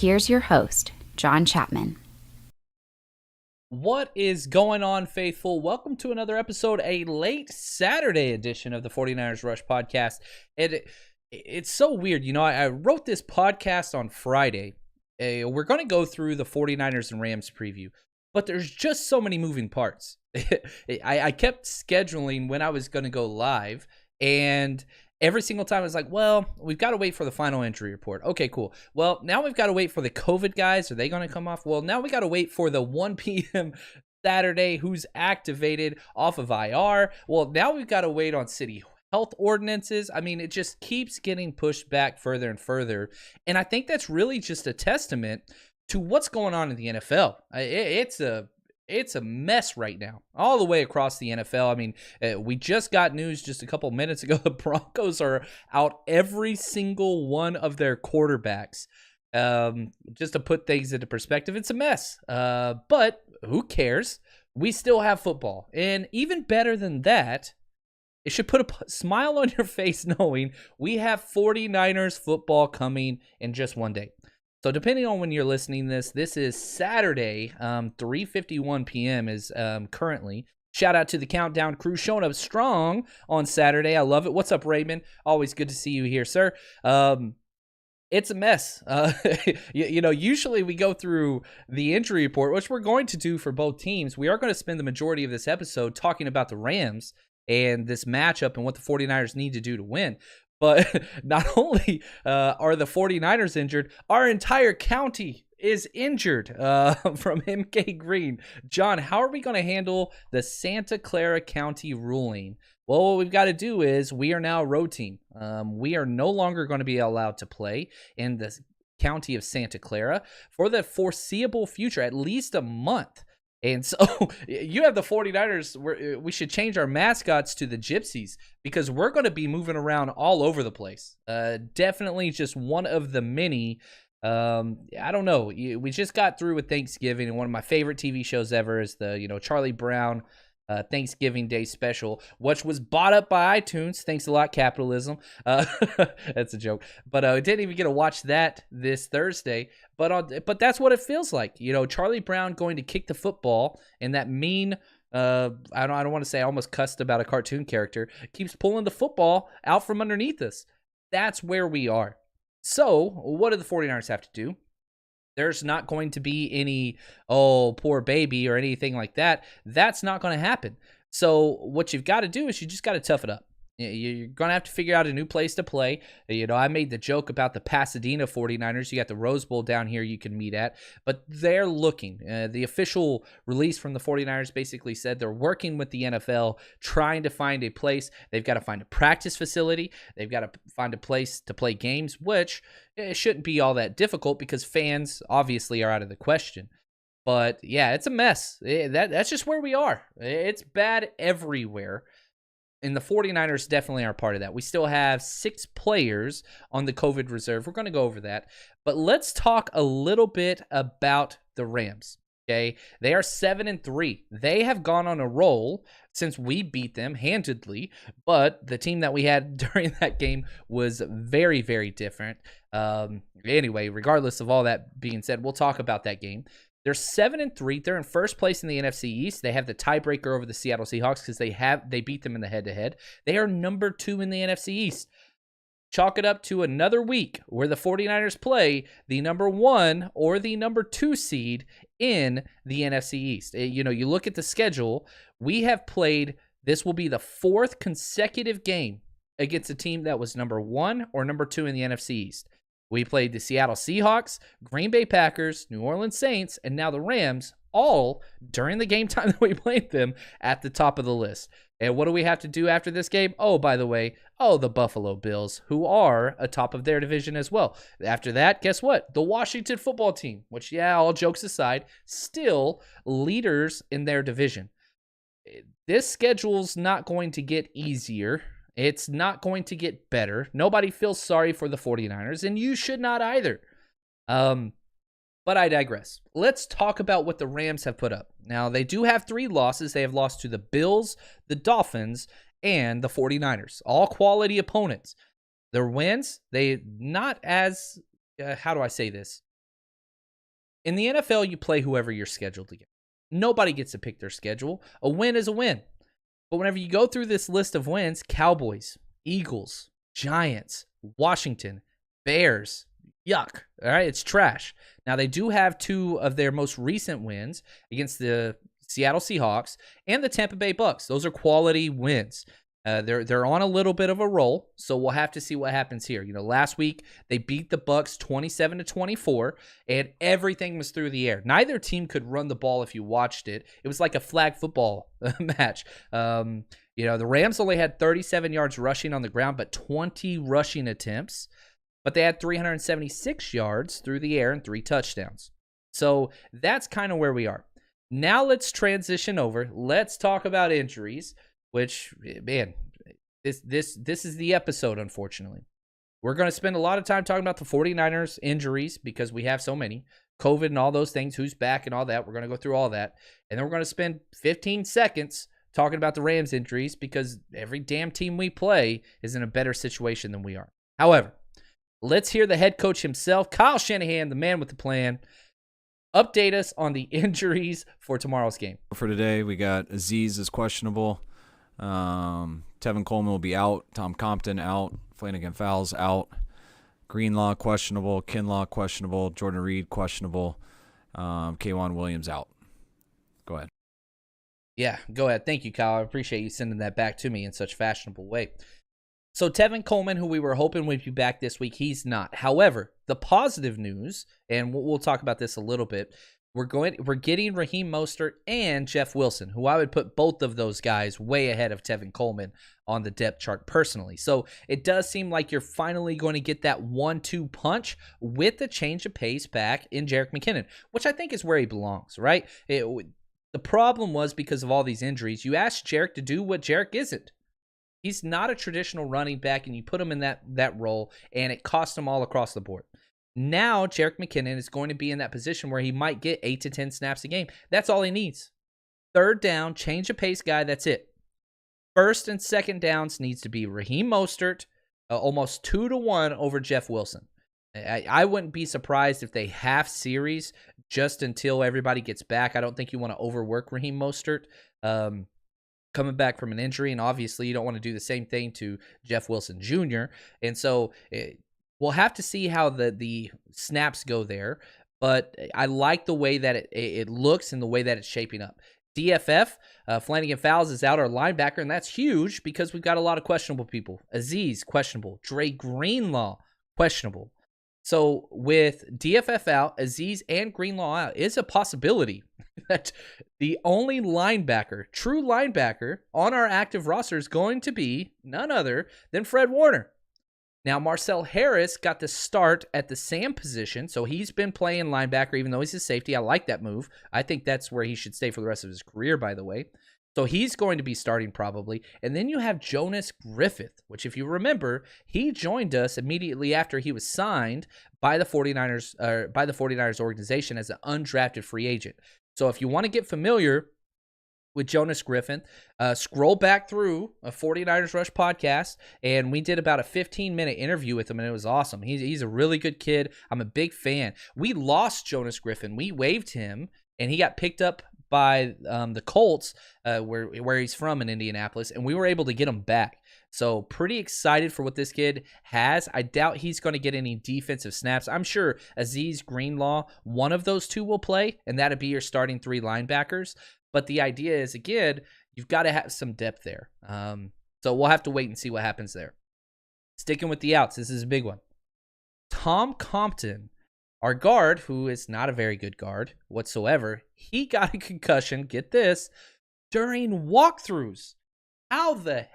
here's your host, John Chapman. What is going on, faithful? Welcome to another episode, a late Saturday edition of the 49ers Rush podcast. It's so weird. You know, I wrote this podcast on Friday. We're going to go through the 49ers and Rams preview, but there's just so many moving parts. I kept scheduling when I was going to go live, and every single time I was like, well, we've got to wait for the final injury report. Okay, cool. Well, now we've got to wait for the COVID guys. Are they going to come off? Well, now we got to wait for the 1 p.m. Saturday who's activated off of IR. Well, now we've got to wait on city health ordinances. I mean, it just keeps getting pushed back further and further. And I think that's really just a testament to what's going on in the NFL. It's a mess right now, all the way across the NFL. I mean, we just got news just a couple minutes ago. The Broncos are out every single one of their quarterbacks. Just to put things into perspective, it's a mess. But who cares? We still have football. And even better than that, it should put a smile on your face knowing we have 49ers football coming in just one day. So depending on when you're listening to this is Saturday, 3:51 p.m. is currently. Shout out to the Countdown crew showing up strong on Saturday. I love it. What's up, Raymond? Always good to see you here, sir. It's a mess. Usually we go through the injury report, which we're going to do for both teams. We are going to spend the majority of this episode talking about the Rams and this matchup and what the 49ers need to do to win. But not only are the 49ers injured, our entire county is injured from MK Green. John, how are we going to handle the Santa Clara County ruling? Well, what we've got to do is we are now a road team. We are no longer going to be allowed to play in the county of Santa Clara for the foreseeable future, at least a month. And so you have the 49ers. We should change our mascots to the Gypsies because we're going to be moving around all over the place. Definitely just one of the many. I don't know. We just got through with Thanksgiving, and one of my favorite TV shows ever is the Charlie Brown Thanksgiving Day special, which was bought up by iTunes. Thanks a lot, capitalism. That's a joke, but I didn't even get to watch that this Thursday. But that's what it feels like. Charlie Brown going to kick the football, and that mean I don't want to say I almost cussed about a cartoon character, keeps pulling the football out from underneath us. That's where we are. So what do the 49ers have to do? There's not going to be any, oh, poor baby or anything like that. That's not going to happen. So what you've got to do is you just got to tough it up. You're going to have to figure out a new place to play. I made the joke about the Pasadena 49ers. You got the Rose Bowl down here you can meet at. But they're looking. The official release from the 49ers basically said they're working with the NFL, trying to find a place. They've got to find a practice facility. They've got to find a place to play games, which it shouldn't be all that difficult because fans obviously are out of the question. But, yeah, it's a mess. That's just where we are. It's bad everywhere. And the 49ers definitely are part of that. We still have 6 players on the COVID reserve. We're going to go over that. But let's talk a little bit about the Rams. Okay, they are 7-3. They have gone on a roll since we beat them handedly. But the team that we had during that game was very, very different. Anyway, regardless of all that being said, we'll talk about that game. They're 7-3. They're in first place in the NFC East. They have the tiebreaker over the Seattle Seahawks because they beat them in the head-to-head. They are number 2 in the NFC East. Chalk it up to another week where the 49ers play the number 1 or the number 2 seed in the NFC East. You look at the schedule. We have played, this will be the 4th consecutive game against a team that was number 1 or number 2 in the NFC East. We played the Seattle Seahawks, Green Bay Packers, New Orleans Saints, and now the Rams, all during the game time that we played them at the top of the list. And what do we have to do after this game? Oh, by the way, the Buffalo Bills, who are atop of their division as well. After that, guess what? The Washington football team, which, all jokes aside, still leaders in their division. This schedule's not going to get easier. It's not going to get better. Nobody feels sorry for the 49ers, and you should not either. But I digress. Let's talk about what the Rams have put up. Now, they do have 3 losses. They have lost to the Bills, the Dolphins, and the 49ers. All quality opponents. Their wins, they not as, how do I say this? In the NFL, you play whoever you're scheduled to get. Nobody gets to pick their schedule. A win is a win. But whenever you go through this list of wins, Cowboys, Eagles, Giants, Washington, Bears, yuck. All right, it's trash. Now, they do have two of their most recent wins against the Seattle Seahawks and the Tampa Bay Bucks. Those are quality wins. They're on a little bit of a roll, so we'll have to see what happens here. Last week they beat the Bucks 27-24, and everything was through the air. Neither team could run the ball if you watched it. It was like a flag football match. The Rams only had 37 yards rushing on the ground, but 20 rushing attempts. But they had 376 yards through the air and 3 touchdowns. So that's kind of where we are. Now let's transition over. Let's talk about injuries. Which, man, this is the episode, unfortunately. We're going to spend a lot of time talking about the 49ers injuries because we have so many. COVID and all those things, who's back and all that. We're going to go through all that. And then we're going to spend 15 seconds talking about the Rams injuries because every damn team we play is in a better situation than we are. However, let's hear the head coach himself, Kyle Shanahan, the man with the plan, update us on the injuries for tomorrow's game. For today, we got Azeez is questionable. Tevin Coleman will be out. Tom Compton out. Flanagan Fowles out. Greenlaw questionable. Kinlaw questionable. Jordan Reed questionable. K'Wan Williams out. Go ahead. Yeah, go ahead. Thank you, Kyle. I appreciate you sending that back to me in such a fashionable way. So Tevin Coleman, who we were hoping would be back this week, he's not. However, the positive news, and we'll talk about this a little bit, we're getting Raheem Mostert and Jeff Wilson, who I would put both of those guys way ahead of Tevin Coleman on the depth chart personally. So it does seem like you're finally going to get that 1-2 punch with the change of pace back in Jerick McKinnon, which I think is where he belongs, right? The problem was because of all these injuries, you asked Jerick to do what Jerick isn't. He's not a traditional running back, and you put him in that role, and it cost him all across the board. Now, Jerick McKinnon is going to be in that position where he might get 8 to 10 snaps a game. That's all he needs. Third down, change of pace guy, that's it. First and second downs needs to be Raheem Mostert, almost 2-1 over Jeff Wilson. I wouldn't be surprised if they half series just until everybody gets back. I don't think you want to overwork Raheem Mostert coming back from an injury, and obviously you don't want to do the same thing to Jeff Wilson Jr. And so we'll have to see how the snaps go there, but I like the way that it looks and the way that it's shaping up. DFF, Flanagan Fowles is out, our linebacker, and that's huge because we've got a lot of questionable people. Azeez, questionable. Dre Greenlaw, questionable. So with DFF out, Azeez and Greenlaw out, is a possibility that the only linebacker, true linebacker, on our active roster is going to be none other than Fred Warner. Now, Marcel Harris got the start at the Sam position, so he's been playing linebacker even though he's a safety. I like that move. I think that's where he should stay for the rest of his career, by the way. So he's going to be starting probably. And then you have Jonas Griffith, which if you remember, he joined us immediately after he was signed by the 49ers organization as an undrafted free agent. So if you want to get familiar with Jonas Griffin, scroll back through a 49ers Rush podcast, and we did about a 15-minute interview with him, and it was awesome. He's a really good kid. I'm a big fan. We lost Jonas Griffin. We waived him, and he got picked up by the Colts, where he's from in Indianapolis, and we were able to get him back. So pretty excited for what this kid has. I doubt he's going to get any defensive snaps. I'm sure Azeez, Greenlaw, one of those two will play, and that'd be your starting 3 linebackers. But the idea is, again, you've got to have some depth there. So we'll have to wait and see what happens there. Sticking with the outs, this is a big one. Tom Compton, our guard, who is not a very good guard whatsoever, he got a concussion, get this, during walkthroughs. How the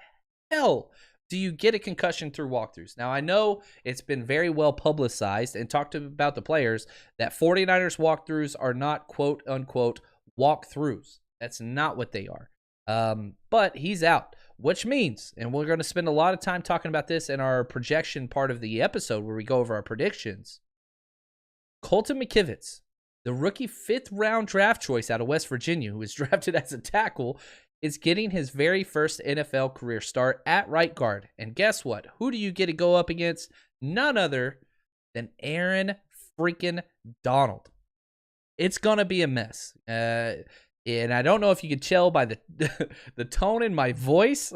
hell do you get a concussion through walkthroughs? Now, I know it's been very well publicized and talked about the players that 49ers walkthroughs are not quote-unquote walkthroughs. That's not what they are. But he's out, which means, and we're going to spend a lot of time talking about this in our projection part of the episode where we go over our predictions. Colton McKivitz, the rookie 5th-round draft choice out of West Virginia, who was drafted as a tackle, is getting his very first NFL career start at right guard. And guess what? Who do you get to go up against? None other than Aaron freaking Donald. It's going to be a mess. And I don't know if you could tell by the the tone in my voice.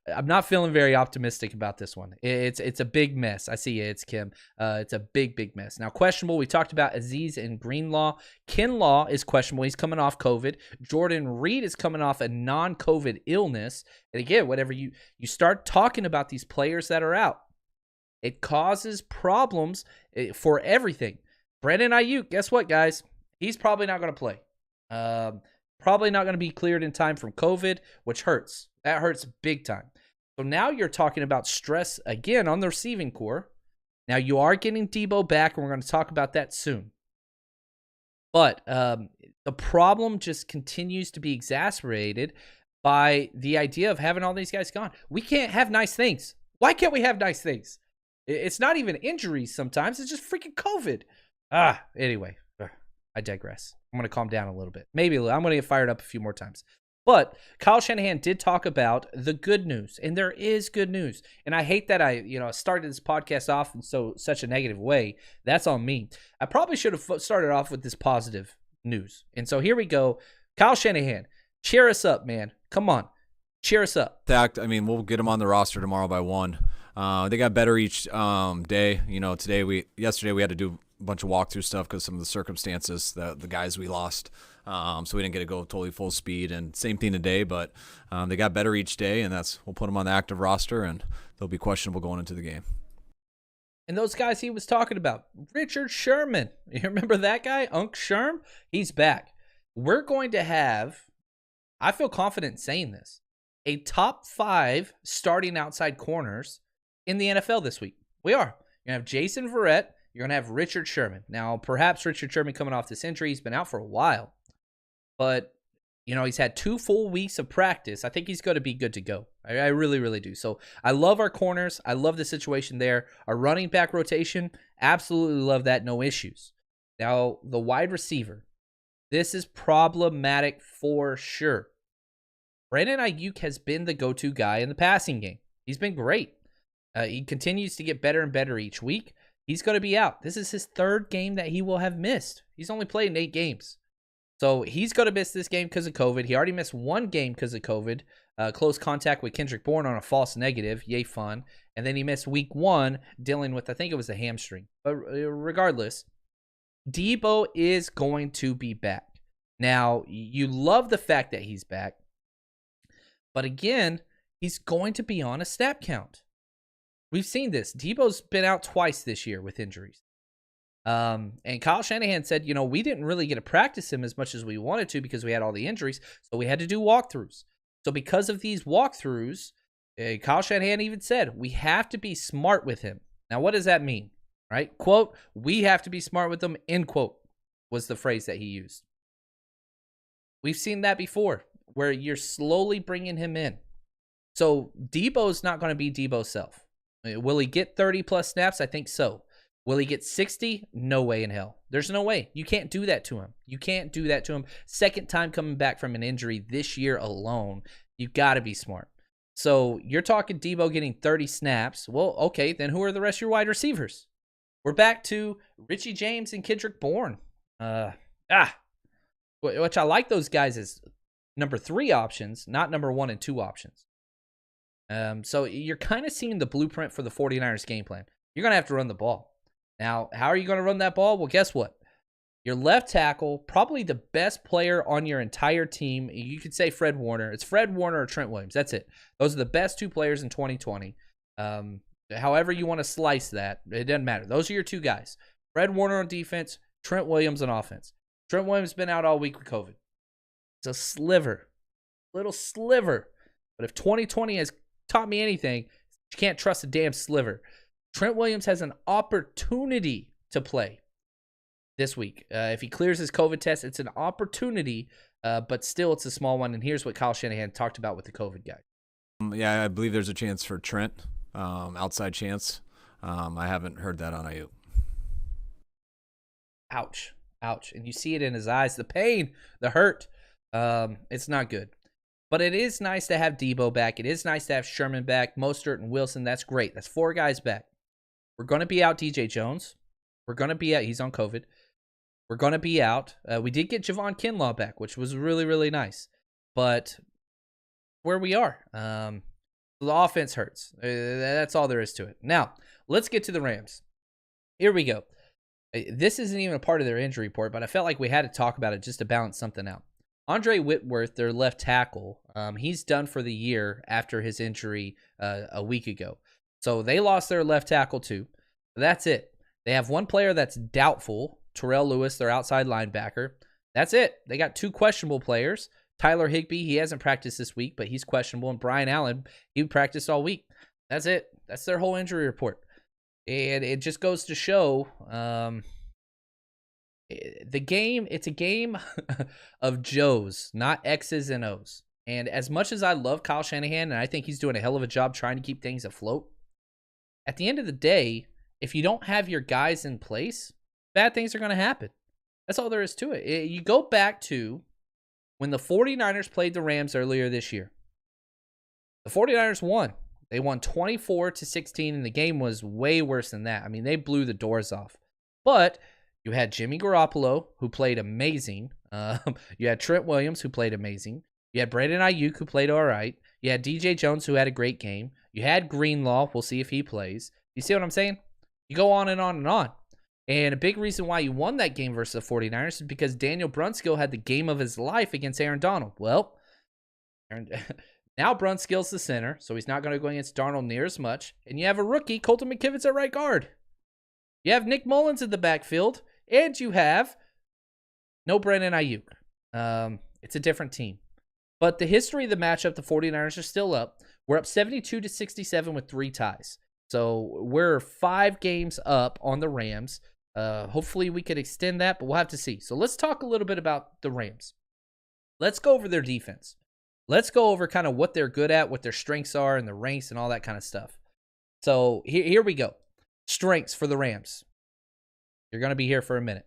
I'm not feeling very optimistic about this one. It's a big mess. I see it's Kim. It's a big mess. Now, questionable. We talked about Azeez and Greenlaw. Kinlaw is questionable. He's coming off COVID. Jordan Reed is coming off a non-COVID illness. And again, whenever you start talking about these players that are out, it causes problems for everything. Brandon Ayuk, guess what, guys? He's probably not going to play. Probably not going to be cleared in time from COVID, which hurts. That hurts big time. So now you're talking about stress again on the receiving core. Now you are getting Debo back, and we're going to talk about that soon. But the problem just continues to be exacerbated by the idea of having all these guys gone. We can't have nice things. Why can't we have nice things? It's not even injuries sometimes. It's just freaking COVID. Anyway, I digress. I'm going to calm down a little bit. Maybe I'm going to get fired up a few more times. But Kyle Shanahan did talk about the good news, and there is good news. And I hate that I started this podcast off in such a negative way. That's on me. I probably should have started off with this positive news. And so here we go. Kyle Shanahan, cheer us up, man. Come on. Cheer us up. Fact, I mean, we'll get them on the roster tomorrow by 1. They got better each day. Yesterday we had to do a bunch of walkthrough stuff because some of the circumstances, the guys we lost. So we didn't get to go totally full speed, and same thing today, but they got better each day, and we'll put them on the active roster, and they'll be questionable going into the game. And those guys he was talking about, Richard Sherman, you remember that guy, Unc Sherm? He's back. We're going to have, I feel confident saying this, a top 5 starting outside corners in the NFL this week. We are. You're going to have Jason Verrett. You're going to have Richard Sherman. Now, perhaps Richard Sherman coming off this injury. He's been out for a while. But, he's had 2 full weeks of practice. I think he's going to be good to go. I really, really do. So I love our corners. I love the situation there. Our running back rotation, absolutely love that. No issues. Now, the wide receiver. This is problematic for sure. Brandon Ayuk has been the go-to guy in the passing game. He's been great. He continues to get better and better each week. He's going to be out. This is his 3rd game that he will have missed. He's only played in 8 games. So he's going to miss this game because of COVID. He already missed 1 game because of COVID. Close contact with Kendrick Bourne on a false negative. Yay, fun. And then he missed week 1 dealing with, I think it was a hamstring. But regardless, Debo is going to be back. Now, you love the fact that he's back. But again, he's going to be on a snap count. We've seen this. Debo's been out twice this year with injuries. And Kyle Shanahan said, we didn't really get to practice him as much as we wanted to because we had all the injuries. So we had to do walkthroughs. So because of these walkthroughs, Kyle Shanahan even said, we have to be smart with him. Now, what does that mean? Right? Quote, we have to be smart with him, end quote, was the phrase that he used. We've seen that before, where you're slowly bringing him in. So Debo's not going to be Debo's self. Will he get 30-plus snaps? I think so. Will he get 60? No way in hell. There's no way. You can't do that to him. You can't do that to him. Second time coming back from an injury this year alone. You got to be smart. So you're talking Debo getting 30 snaps. Well, okay, then who are the rest of your wide receivers? We're back to Richie James and Kendrick Bourne. Which I like those guys as number 3 options, not number 1 and 2 options. So you're kind of seeing the blueprint for the 49ers game plan. You're going to have to run the ball. Now, how are you going to run that ball? Well, guess what? Your left tackle, probably the best player on your entire team. You could say Fred Warner. It's Fred Warner or Trent Williams. That's it. Those are the best 2 players in 2020. However you want to slice that, it doesn't matter. Those are your 2 guys. Fred Warner on defense, Trent Williams on offense. Trent Williams has been out all week with COVID. It's a sliver. Little sliver. But if 2020 has taught me anything, you can't trust a damn sliver. Trent Williams has an opportunity to play this week. If he clears his COVID test, it's an opportunity, but still it's a small one. And here's what Kyle Shanahan talked about with the COVID guy. Yeah, I believe there's a chance for Trent, outside chance. I haven't heard that on Ayuk. Ouch. And you see it in his eyes, the pain, the hurt. It's not good. But it is nice to have Debo back. It is nice to have Sherman back, Mostert and Wilson. That's great. That's 4 guys back. We're going to be out DJ Jones. We're going to be out. He's on COVID. We're going to be out. We did get Javon Kinlaw back, which was really, really nice. But where we are, the offense hurts. That's all there is to it. Now, let's get to the Rams. Here we go. This isn't even a part of their injury report, but I felt like we had to talk about it just to balance something out. Andre Whitworth, their left tackle, he's done for the year after his injury a week ago. So they lost their left tackle too. That's it. They have one player that's doubtful, Terrell Lewis, their outside linebacker. That's it. They got 2 questionable players. Tyler Higbee, he hasn't practiced this week, but he's questionable. And Brian Allen, he practiced all week. That's it. That's their whole injury report. And it just goes to show the game, it's a game of Joes, not X's and O's. And as much as I love Kyle Shanahan, and I think he's doing a hell of a job trying to keep things afloat, at the end of the day, if you don't have your guys in place, bad things are going to happen. That's all there is to it. You go back to when the 49ers played the Rams earlier this year. The 49ers won. They won 24-16, and the game was way worse than that. I mean, they blew the doors off. But you had Jimmy Garoppolo, who played amazing. You had Trent Williams, who played amazing. You had Brandon Ayuk, who played all right. You had DJ Jones, who had a great game. You had Greenlaw. We'll see if he plays. You see what I'm saying? You go on and on and on. And a big reason why you won that game versus the 49ers is because Daniel Brunskill had the game of his life against Aaron Donald. Well, now Brunskill's the center, so he's not going to go against Darnold near as much. And you have a rookie, Colton McKivitz, at right guard. You have Nick Mullins in the backfield, and you have no Brandon Ayuk. It's a different team. But the history of the matchup, the 49ers are still up. We're up 72-67 with 3 ties. So we're 5 games up on the Rams. Hopefully we could extend that, but we'll have to see. So let's talk a little bit about the Rams. Let's go over their defense. Let's go over kind of what they're good at, what their strengths are, and the ranks and all that kind of stuff. So here we go. Strengths for the Rams. You're going to be here for a minute.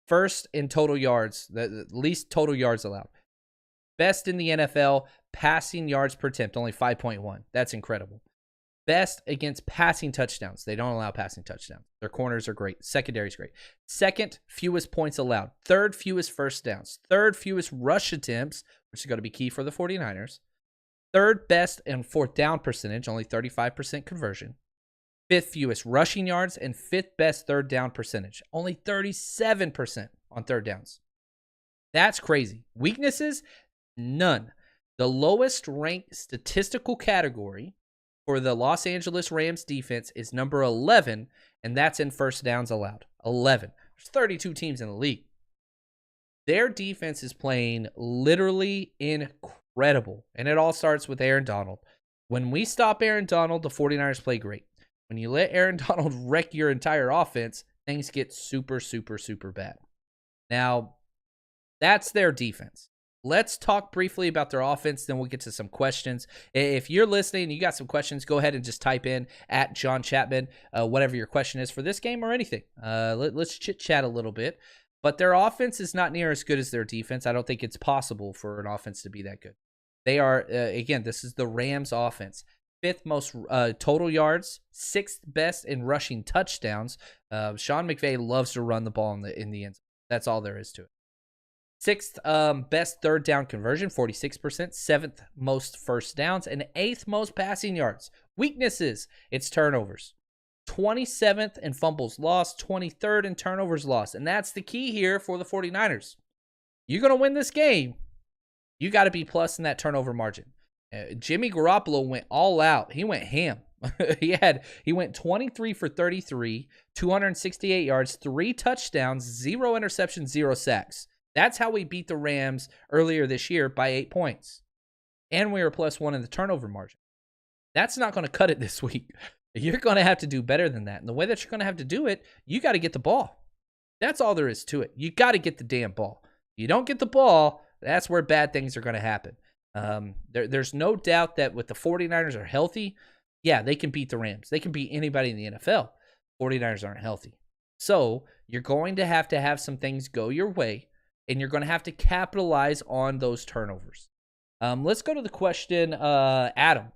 First in total yards, the least total yards allowed. Best in the NFL, passing yards per attempt, only 5.1. That's incredible. Best against passing touchdowns. They don't allow passing touchdowns. Their corners are great. Secondary is great. Second fewest points allowed. Third fewest first downs. Third fewest rush attempts, which is going to be key for the 49ers. Third best in fourth down percentage, only 35% conversion. Fifth fewest rushing yards and fifth best third down percentage, only 37% on third downs. That's crazy. Weaknesses? None. The lowest ranked statistical category for the Los Angeles Rams defense is number 11, and that's in first downs allowed. 11. There's 32 teams in the league. Their defense is playing literally incredible, and it all starts with Aaron Donald. When we stop Aaron Donald, the 49ers play great. When you let Aaron Donald wreck your entire offense, things get super, super, super bad. Now, that's their defense. Let's talk briefly about their offense, then we'll get to some questions. If you're listening and you got some questions, go ahead and just type in at John Chapman, whatever your question is for this game or anything. Let's chit-chat a little bit. But their offense is not near as good as their defense. I don't think it's possible for an offense to be that good. They are, again, this is the Rams offense. Fifth most total yards, sixth best in rushing touchdowns. Sean McVay loves to run the ball in the end zone. That's all there is to it. Sixth best third down conversion, 46%. Seventh most first downs, and eighth most passing yards. Weaknesses, it's turnovers. 27th in fumbles lost, 23rd in turnovers lost. And that's the key here for the 49ers. You're going to win this game, you got to be plus in that turnover margin. Jimmy Garoppolo went all out. He went ham. He went 23 for 33, 268 yards, 3 touchdowns, 0 interceptions, 0 sacks. That's how we beat the Rams earlier this year by 8 points. And we were +1 in the turnover margin. That's not going to cut it this week. You're going to have to do better than that. And the way that you're going to have to do it, you got to get the ball. That's all there is to it. You got to get the damn ball. You don't get the ball, that's where bad things are going to happen. There's no doubt that with the 49ers are healthy, yeah, they can beat the Rams. They can beat anybody in the NFL. 49ers aren't healthy. So you're going to have some things go your way, and you're going to have to capitalize on those turnovers. Let's go to the question, Adam.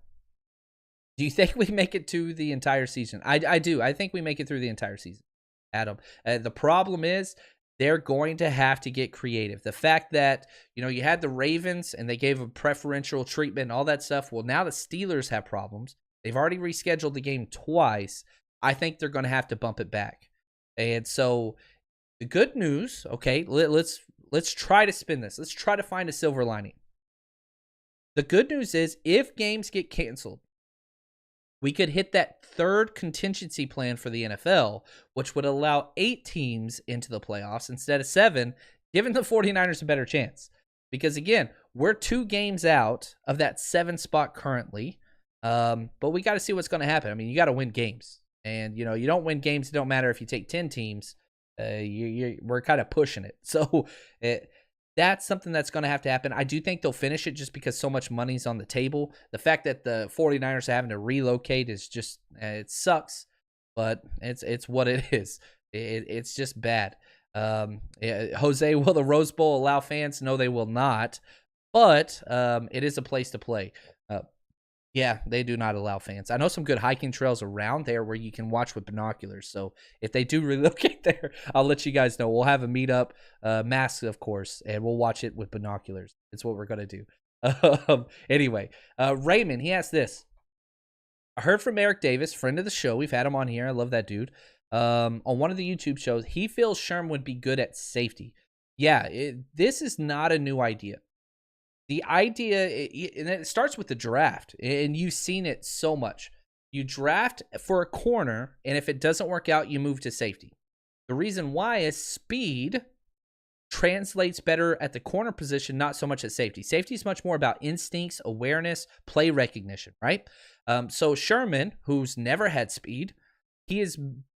Do you think we make it to the entire season? I do. I think we make it through the entire season, Adam. The problem is they're going to have to get creative. The fact that, you had the Ravens and they gave a preferential treatment and all that stuff. Well, now the Steelers have problems. They've already rescheduled the game twice. I think they're going to have to bump it back. And so the good news, okay, let's try to spin this. Let's try to find a silver lining. The good news is if games get canceled, we could hit that third contingency plan for the NFL, which would allow 8 teams into the playoffs instead of 7, giving the 49ers a better chance. Because, again, we're 2 games out of that 7 spot currently, but we got to see what's going to happen. I mean, you got to win games. And, you don't win games. It don't matter if you take 10 teams. We're kind of pushing it. So that's something that's going to have to happen. I do think they'll finish it just because so much money's on the table. The fact that the 49ers are having to relocate is just, it sucks, but it's what it is. It's just bad. Jose, will the Rose Bowl allow fans? No, they will not, but it is a place to play. Yeah, they do not allow fans. I know some good hiking trails around there where you can watch with binoculars. So if they do relocate there, I'll let you guys know. We'll have a meetup, masks, of course, and we'll watch it with binoculars. It's what we're going to do. Anyway, Raymond, he asked this. I heard from Eric Davis, friend of the show. We've had him on here. I love that dude. On one of the YouTube shows, he feels Sherm would be good at safety. Yeah, this is not a new idea. The idea, and it starts with the draft, and you've seen it so much. You draft for a corner, and if it doesn't work out, you move to safety. The reason why is speed translates better at the corner position, not so much at safety. Safety is much more about instincts, awareness, play recognition, right? So Sherman, who's never had speed, he has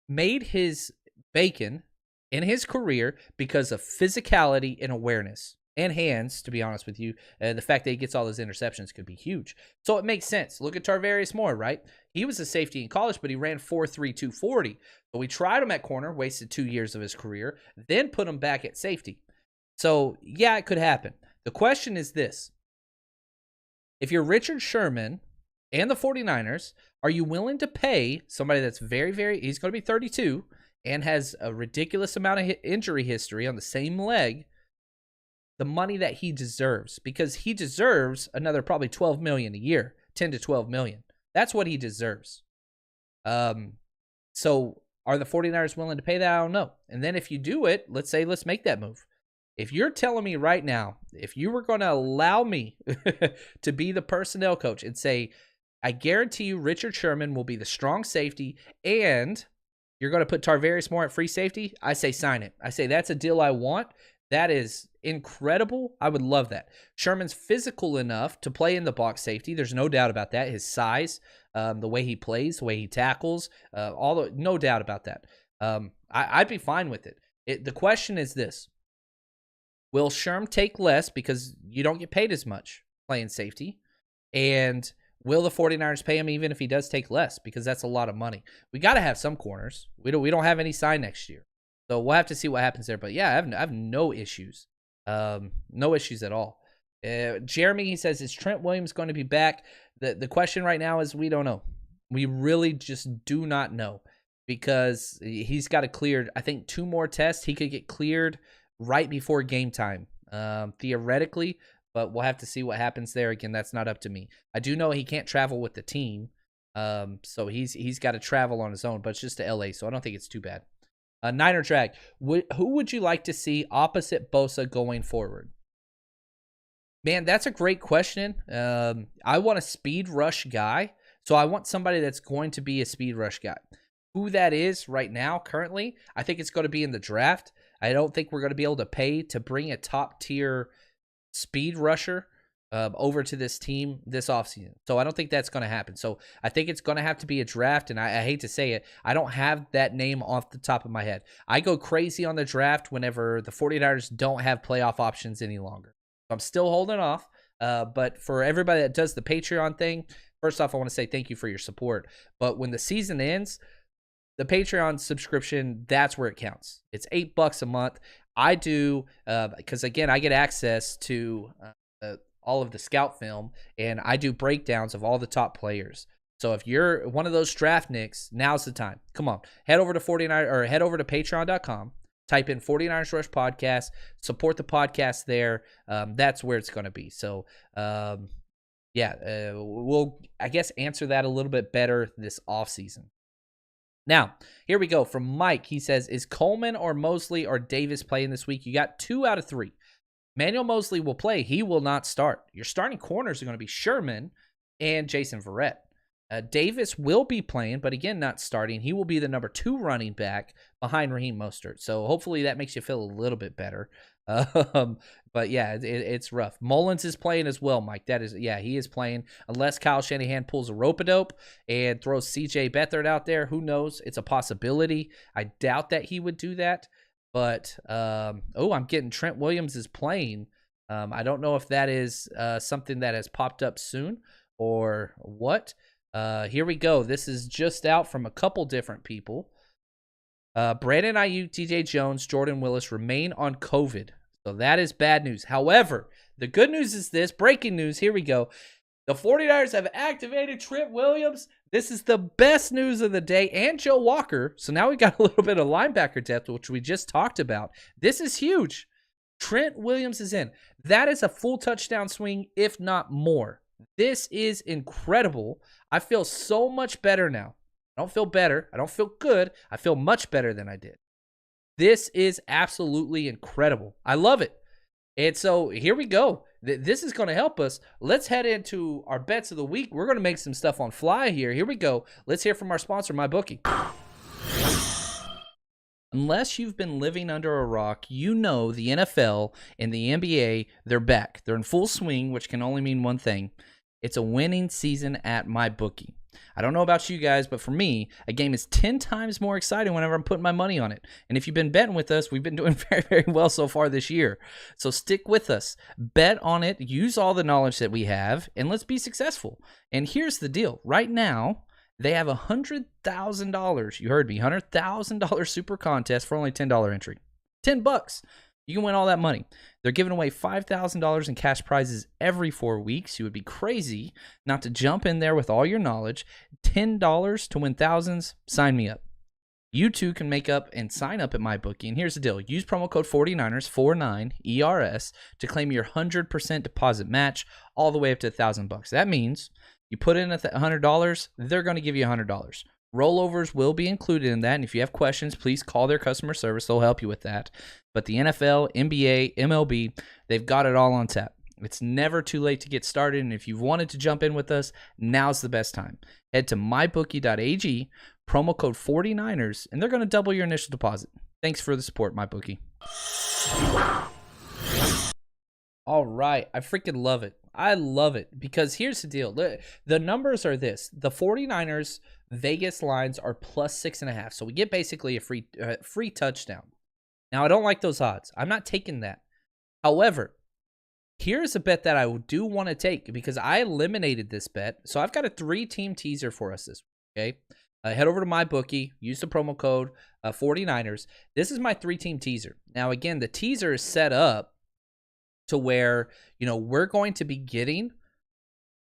made his bacon in his career because of physicality and awareness. And hands, to be honest with you. The fact that he gets all those interceptions could be huge. So it makes sense. Look at Tarvarius Moore, right? He was a safety in college, but he ran 4.3, 240. So we tried him at corner, wasted 2 years of his career, then put him back at safety. So, yeah, it could happen. The question is this. If you're Richard Sherman and the 49ers, are you willing to pay somebody that's he's going to be 32 and has a ridiculous amount of injury history on the same leg, the money that he deserves? Because he deserves another probably $12 million a year, 10 to 12 million. That's what he deserves. So are the 49ers willing to pay that? I don't know. And then if you do it, let's make that move. If you're telling me right now, if you were going to allow me to be the personnel coach and say, I guarantee you Richard Sherman will be the strong safety and you're going to put Tarvarius Moore at free safety, I say sign it. I say that's a deal I want. That is incredible. I would love that. Sherman's physical enough to play in the box safety. There's no doubt about that. His size, the way he plays, the way he tackles, no doubt about that. I'd be fine with it. The question is this. Will Sherm take less because you don't get paid as much playing safety? And will the 49ers pay him even if he does take less? Because that's a lot of money. We got to have some corners. We don't have any signed next year. So we'll have to see what happens there. But yeah, I have no issues. No issues at all. Jeremy, he says, is Trent Williams going to be back? The question right now is we don't know. We really just do not know because he's got to clear, I think, 2 more tests. He could get cleared right before game time, theoretically, but we'll have to see what happens there. Again, that's not up to me. I do know he can't travel with the team, so he's got to travel on his own, but it's just to LA, so I don't think it's too bad. Niner Drag, who would you like to see opposite Bosa going forward? Man, that's a great question. I want a speed rush guy, so I want somebody that's going to be a speed rush guy. Who that is right now, currently, I think it's going to be in the draft. I don't think we're going to be able to pay to bring a top-tier speed rusher over to this team this offseason. So I don't think that's going to happen. So I think it's going to have to be a draft, and I hate to say it, I don't have that name off the top of my head. I go crazy on the draft whenever the 49ers don't have playoff options any longer. So I'm still holding off, but for everybody that does the Patreon thing, first off, I want to say thank you for your support. But when the season ends, the Patreon subscription, that's where it counts. It's $8 a month. I do, because again, I get access to all of the scout film, and I do breakdowns of all the top players. So if you're one of those draft nicks, now's the time. Come on, head over to 49 or head over to patreon.com, Type in 49ers Rush Podcast, support the podcast there. That's where it's going to be. So, we'll, I guess, answer that a little bit better this offseason. Now, here we go. From Mike, he says, is Coleman or Mosley or Davis playing this week? You got 2 out of 3. Manuel Mosley will play. He will not start. Your starting corners are going to be Sherman and Jason Verrett. Davis will be playing, but again, not starting. He will be the number 2 running back behind Raheem Mostert. So hopefully that makes you feel a little bit better. But yeah, it's rough. Mullins is playing as well, Mike. He is playing. Unless Kyle Shanahan pulls a rope-a-dope and throws CJ Beathard out there, who knows? It's a possibility. I doubt that he would do that. But, I'm getting Trent Williams is playing. I don't know if that is something that has popped up soon or what. Here we go. This is just out from a couple different people. Brandon Ayuk, TJ Jones, Jordan Willis remain on COVID. So that is bad news. However, the good news is this. Breaking news. Here we go. The 49ers have activated Trent Williams. This is the best news of the day, and Joe Walker. So now we got a little bit of linebacker depth, which we just talked about. This is huge. Trent Williams is in. That is a full touchdown swing, if not more. This is incredible. I feel so much better now. I don't feel better. I don't feel good. I feel much better than I did. This is absolutely incredible. I love it. And so here we go. This is going to help us. Let's head into our bets of the week. We're going to make some stuff on fly here. Here we go. Let's hear from our sponsor, MyBookie. Unless you've been living under a rock, you know the NFL and the NBA, they're back. They're in full swing, which can only mean one thing. It's a winning season at MyBookie. I don't know about you guys, but for me, a game is 10 times more exciting whenever I'm putting my money on it. And if you've been betting with us, we've been doing very, very well so far this year. So stick with us. Bet on it. Use all the knowledge that we have, and let's be successful. And here's the deal. Right now, they have $100,000. You heard me. $100,000 super contest for only $10 entry. $10. You can win all that money. They're giving away $5,000 in cash prizes every 4 weeks. You would be crazy not to jump in there with all your knowledge. $10 to win thousands. Sign me up. You too can make up and sign up at MyBookie. And here's the deal. Use promo code 49ers, 49ERS, to claim your 100% deposit match all the way up to $1,000. That means you put in $100, they're going to give you $100. Rollovers will be included in that, and if you have questions, please call their customer service. They'll help you with that. But the NFL, NBA, MLB, they've got it all on tap. It's never too late to get started, and if you've wanted to jump in with us, now's the best time. Head to mybookie.ag, promo code 49ers, and they're going to double your initial deposit. Thanks for the support, MyBookie. All right. I freaking love it. I love it because here's the deal. The numbers are this. The 49ers Vegas lines are plus 6.5. So we get basically a free touchdown. Now, I don't like those odds. I'm not taking that. However, here's a bet that I do want to take because I eliminated this bet. So I've got a 3-team teaser for us this week, okay? Head over to MyBookie. Use the promo code 49ers. This is my 3-team teaser. Now, again, the teaser is set up to where, we're going to be getting,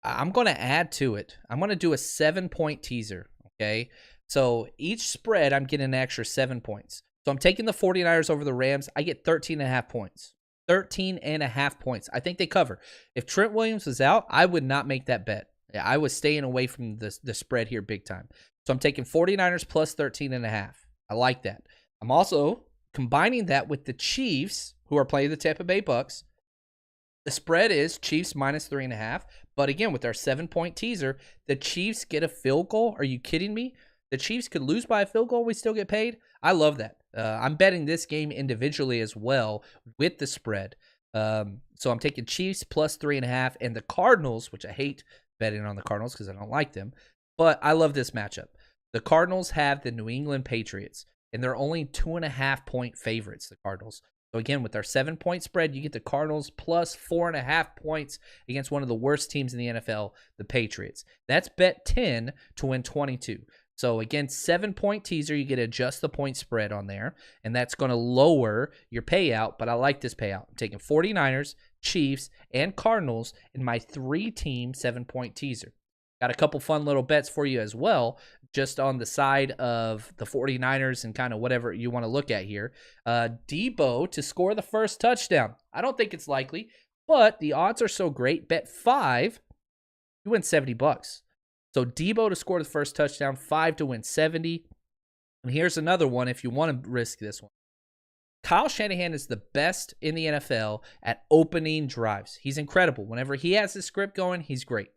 I'm going to add to it. I'm going to do a 7-point teaser, okay? So each spread, I'm getting an extra 7 points. So I'm taking the 49ers over the Rams. I get 13.5 points. 13.5 points. I think they cover. If Trent Williams was out, I would not make that bet. I was staying away from the spread here big time. So I'm taking 49ers plus 13.5. I like that. I'm also combining that with the Chiefs, who are playing the Tampa Bay Bucks. The spread is Chiefs minus 3.5. But again, with our 7-point teaser, the Chiefs get a field goal. Are you kidding me? The Chiefs could lose by a field goal. We still get paid. I love that. I'm betting this game individually as well with the spread. So I'm taking Chiefs plus 3.5 and the Cardinals, which I hate betting on the Cardinals because I don't like them. But I love this matchup. The Cardinals have the New England Patriots, and they're only 2.5-point favorites, the Cardinals. So again, with our 7-point spread, you get the Cardinals plus 4.5 points against one of the worst teams in the NFL, the Patriots. That's bet 10 to win 22. So again, 7-point teaser, you get to adjust the point spread on there, and that's going to lower your payout, but I like this payout. I'm taking 49ers, Chiefs, and Cardinals in my 3-team 7-point teaser. Got a couple fun little bets for you as well, just on the side of the 49ers and kind of whatever you want to look at here. Debo to score the first touchdown. I don't think it's likely, but the odds are so great. Bet 5, you win $70. So Debo to score the first touchdown, 5 to win 70. And here's another one if you want to risk this one. Kyle Shanahan is the best in the NFL at opening drives. He's incredible. Whenever he has his script going, he's great.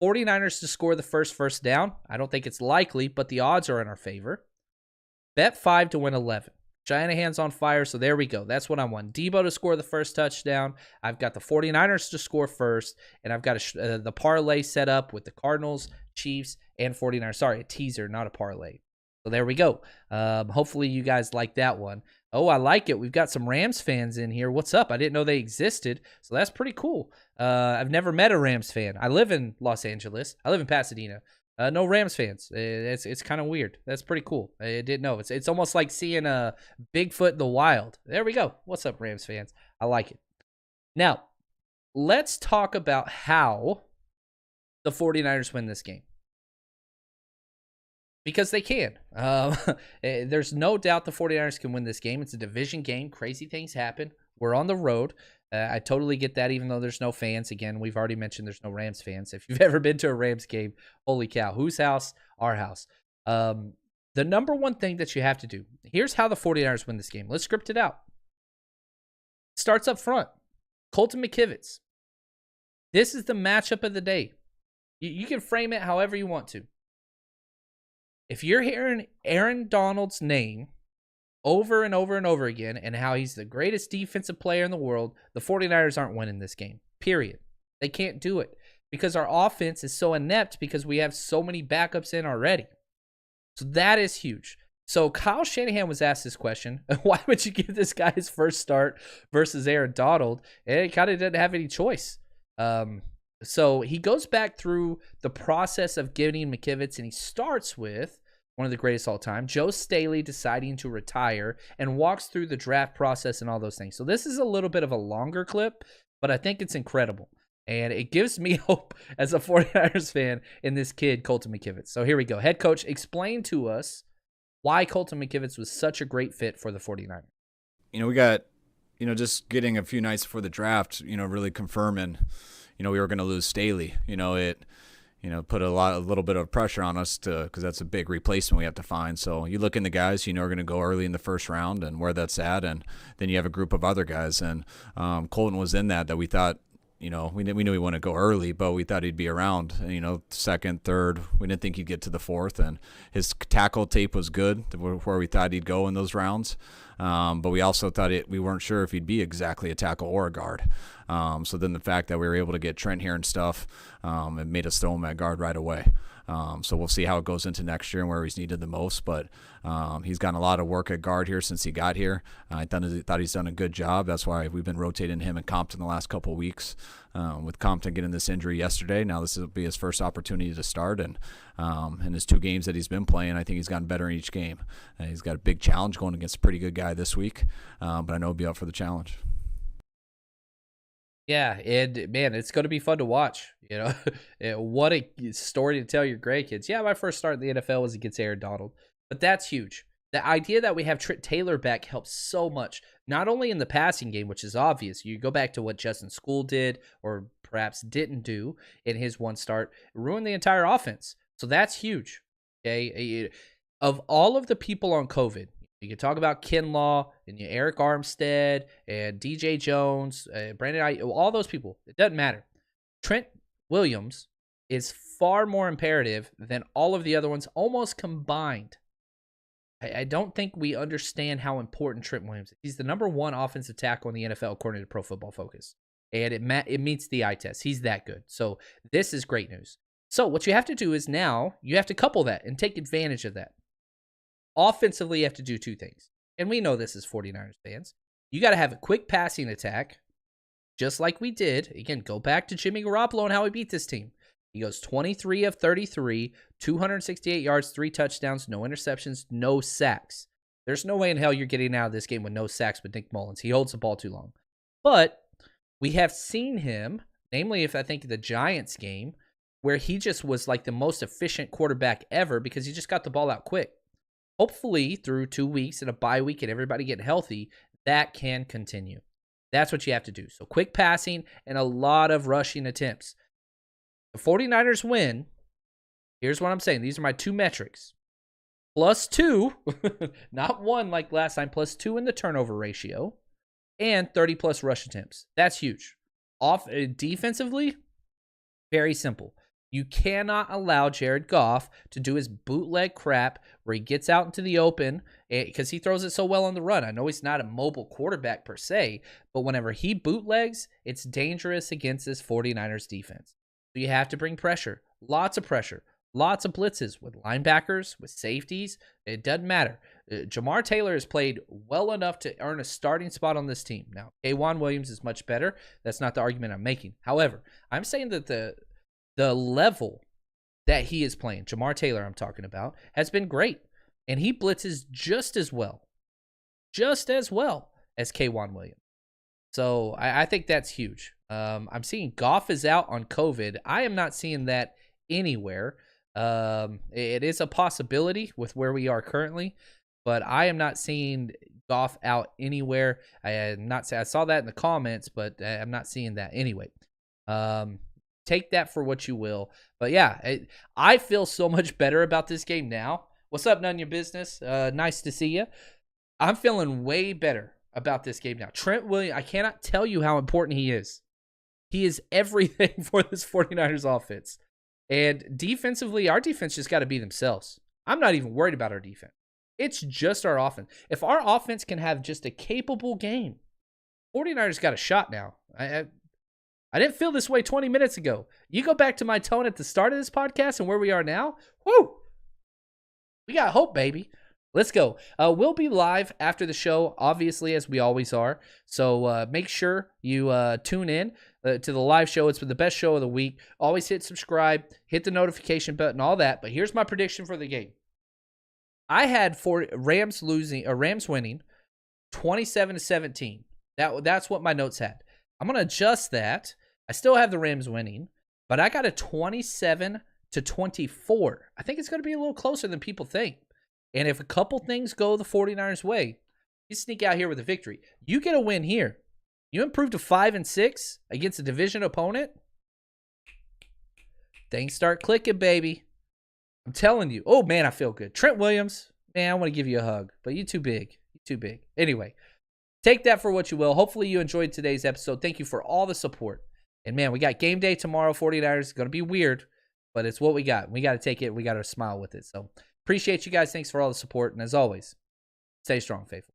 49ers to score the first down. I don't think it's likely, but the odds are in our favor. Bet 5 to win 11. Shanahan's on fire, so there we go. That's what I want. Debo to score the first touchdown. I've got the 49ers to score first, and I've got the parlay set up with the Cardinals, Chiefs, and 49ers. Sorry, a teaser, not a parlay. So there we go. Hopefully you guys like that one. Oh, I like it. We've got some Rams fans in here. What's up? I didn't know they existed, so that's pretty cool. I've never met a Rams fan. I live in Los Angeles. I live in Pasadena. No Rams fans. It's kind of weird. That's pretty cool. I didn't know. It's almost like seeing a Bigfoot in the wild. There we go. What's up, Rams fans? I like it. Now, let's talk about how the 49ers win this game. Because they can. There's no doubt the 49ers can win this game. It's a division game. Crazy things happen. We're on the road. I totally get that, even though there's no fans. Again, we've already mentioned there's no Rams fans. If you've ever been to a Rams game, holy cow. Whose house? Our house. The number one thing that you have to do. Here's how the 49ers win this game. Let's script it out. Starts up front. Colton McKivitz. This is the matchup of the day. You can frame it however you want to. If you're hearing Aaron Donald's name over and over and over again and how he's the greatest defensive player in the world, the 49ers aren't winning this game, period. They can't do it because our offense is so inept because we have so many backups in already. So that is huge. So Kyle Shanahan was asked this question, why would you give this guy his first start versus Aaron Donald? And he kind of didn't have any choice. So he goes back through the process of getting McKivitz, and he starts with one of the greatest all time, Joe Staley deciding to retire, and walks through the draft process and all those things. So this is a little bit of a longer clip, but I think it's incredible. And it gives me hope as a 49ers fan in this kid, Colton McKivitz. So here we go. Head coach, explain to us why Colton McKivitz was such a great fit for the 49ers. We got, just getting a few nights before the draft, really confirming, we were going to lose Staley. It put a little bit of pressure on us because that's a big replacement we have to find. So you look in the guys, are going to go early in the first round and where that's at. And then you have a group of other guys. And Colton was in that we thought, we knew he wanted to go early, but we thought he'd be around, second, third. We didn't think he'd get to the fourth. And his tackle tape was good, where we thought he'd go in those rounds. But we also thought we weren't sure if he'd be exactly a tackle or a guard. So then the fact that we were able to get Trent here and stuff, it made us throw him at guard right away. So we'll see how it goes into next year and where he's needed the most. But he's gotten a lot of work at guard here since he got here. I thought he's done a good job. That's why we've been rotating him and Compton the last couple of weeks. With Compton getting this injury yesterday, now this will be his first opportunity to start. And in his 2 games that he's been playing, I think he's gotten better in each game. He's got a big challenge going against a pretty good guy this week, but I know he'll be up for the challenge. Yeah, and man, it's going to be fun to watch. What a story to tell your grandkids. Yeah, my first start in the NFL was against Aaron Donald, but that's huge. The idea that we have Trent Taylor back helps so much, not only in the passing game, which is obvious. You go back to what Justin School did or perhaps didn't do in his one start, ruined the entire offense. So that's huge. Okay, of all of the people on COVID, you can talk about Kinlaw and Eric Armstead and DJ Jones, Brandon, all those people. It doesn't matter. Trent Williams is far more imperative than all of the other ones almost combined. I don't think we understand how important Trent Williams is. He's the number 1 offensive tackle in the NFL according to Pro Football Focus. And it meets the eye test. He's that good. So this is great news. So what you have to do is now you have to couple that and take advantage of that. Offensively, you have to do 2 things. And we know this as 49ers fans. You got to have a quick passing attack, just like we did. Again, go back to Jimmy Garoppolo and how he beat this team. He goes 23 of 33, 268 yards, 3 touchdowns, no interceptions, no sacks. There's no way in hell you're getting out of this game with no sacks with Nick Mullins. He holds the ball too long. But we have seen him, namely if I think the Giants game, where he just was like the most efficient quarterback ever because he just got the ball out quick. Hopefully, through 2 weeks and a bye week and everybody getting healthy, that can continue. That's what you have to do. So quick passing and a lot of rushing attempts. The 49ers win. Here's what I'm saying. These are my 2 metrics. +2, not 1 like last time, +2 in the turnover ratio, and 30+ rush attempts. That's huge. Defensively, very simple. You cannot allow Jared Goff to do his bootleg crap where he gets out into the open because he throws it so well on the run. I know he's not a mobile quarterback per se, but whenever he bootlegs, it's dangerous against this 49ers defense. So you have to bring pressure, lots of blitzes with linebackers, with safeties. It doesn't matter. Jamar Taylor has played well enough to earn a starting spot on this team. Now, Trent Williams is much better. That's not the argument I'm making. However, I'm saying that the level that he is playing, Jamar Taylor I'm talking about, has been great. And he blitzes just as well as Trent Williams. So I think that's huge. I'm seeing Goff is out on COVID. I am not seeing that anywhere. It is a possibility with where we are currently, but I am not seeing Goff out anywhere. I saw that in the comments, but I'm not seeing that anyway. Take that for what you will. But yeah, I feel so much better about this game now. What's up, None Your Business? Nice to see you. I'm feeling way better about this game now. Trent Williams, I cannot tell you how important he is. He is everything for this 49ers offense. And defensively, our defense just got to be themselves. I'm not even worried about our defense. It's just our offense. If our offense can have just a capable game, 49ers got a shot now. I didn't feel this way 20 minutes ago. You go back to my tone at the start of this podcast and where we are now, whoo! We got hope, baby. Let's go. We'll be live after the show, obviously, as we always are. So make sure you tune in to the live show. It's been the best show of the week. Always hit subscribe, hit the notification button, all that. But here's my prediction for the game. I had Rams winning 27-17. That's what my notes had. I'm going to adjust that. I still have the Rams winning, but I got a 27-24. I think it's going to be a little closer than people think. And if a couple things go the 49ers' way, you sneak out here with a victory. You get a win here. You improve to 5-6 against a division opponent. Things start clicking, baby. I'm telling you. Oh, man, I feel good. Trent Williams, man, I want to give you a hug, but you're too big. You're too big. Anyway, take that for what you will. Hopefully you enjoyed today's episode. Thank you for all the support. And, man, we got game day tomorrow, 49ers. It's going to be weird, but it's what we got. We got to take it. We got to smile with it. So appreciate you guys. Thanks for all the support. And as always, stay strong, faithful.